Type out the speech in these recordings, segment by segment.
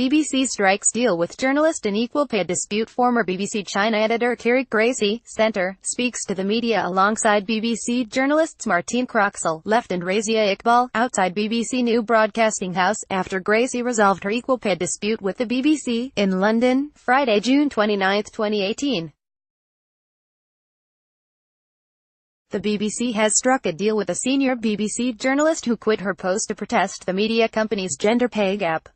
BBC strikes deal with journalist in equal pay dispute. Former BBC China editor Carrie Gracie, Centre, speaks to the media alongside BBC journalists Martine Croxall, Left and Razia Iqbal, outside BBC New Broadcasting House, after Gracie resolved her equal pay dispute with the BBC, in London, Friday, June 29, 2018. The BBC has struck a deal with a senior BBC journalist who quit her post to protest the media company's gender pay gap.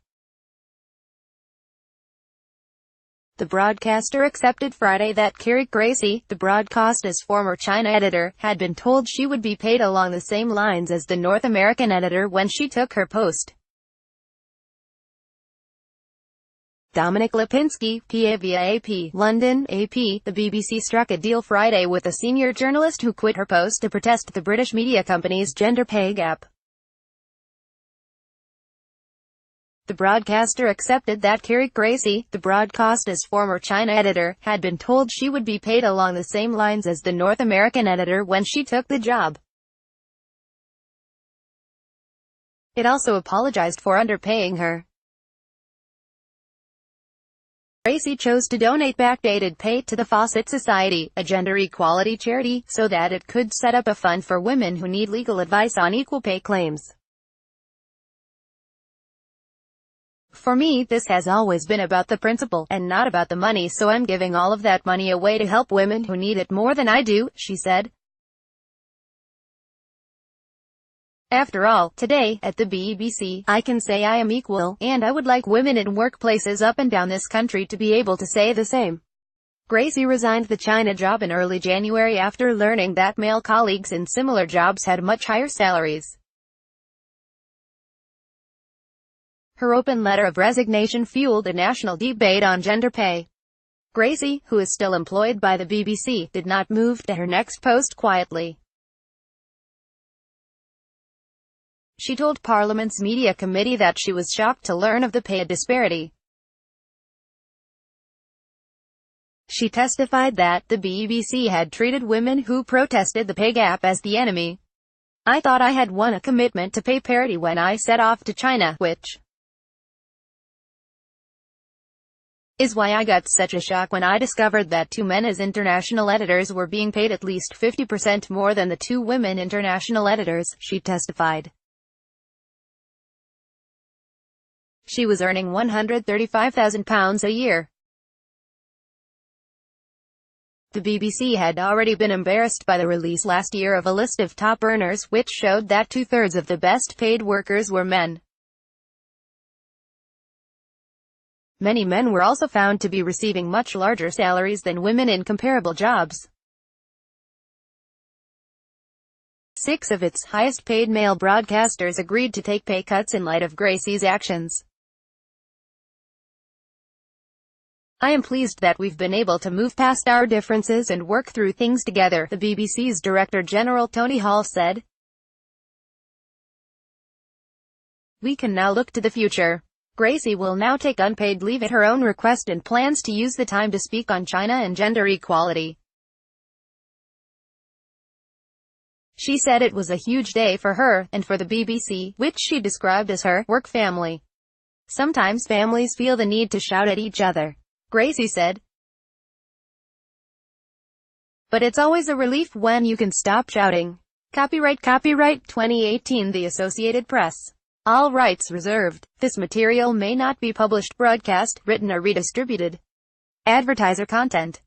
The broadcaster accepted Friday that Carrie Gracie, the broadcaster's former China editor, had been told she would be paid along the same lines as the North American editor when she took her post. Dominic Lipinski, PA via AP, London, AP. The BBC struck a deal Friday with a senior journalist who quit her post to protest the British media company's gender pay gap. The broadcaster accepted that Carrie Gracie, the broadcaster's former China editor, had been told she would be paid along the same lines as the North American editor when she took the job. It also apologized for underpaying her. Gracie chose to donate backdated pay to the Fawcett Society, a gender equality charity, so that it could set up a fund for women who need legal advice on equal pay claims. For me, this has always been about the principle, and not about the money, so I'm giving all of that money away to help women who need it more than I do, she said. After all, today, at the BBC, I can say I am equal, and I would like women in workplaces up and down this country to be able to say the same. Gracie resigned the China job in early January after learning that male colleagues in similar jobs had much higher salaries. Her open letter of resignation fueled a national debate on gender pay. Gracie, who is still employed by the BBC, did not move to her next post quietly. She told Parliament's Media Committee that she was shocked to learn of the pay disparity. She testified that the BBC had treated women who protested the pay gap as the enemy. I thought I had won a commitment to pay parity when I set off to China, which is why I got such a shock when I discovered that 2 men as international editors were being paid at least 50% more than the 2 women international editors, she testified. She was earning £135,000 a year. The BBC had already been embarrassed by the release last year of a list of top earners, which showed that 2/3 of the best-paid workers were men. Many men were also found to be receiving much larger salaries than women in comparable jobs. 6 of its highest-paid male broadcasters agreed to take pay cuts in light of Gracie's actions. I am pleased that we've been able to move past our differences and work through things together, the BBC's Director General Tony Hall said. We can now look to the future. Gracie will now take unpaid leave at her own request and plans to use the time to speak on China and gender equality. She said it was a huge day for her, and for the BBC, which she described as her work family. Sometimes families feel the need to shout at each other, Gracie said. But it's always a relief when you can stop shouting. Copyright 2018 The Associated Press. All rights reserved. This material may not be published, broadcast, written or redistributed. Advertiser content.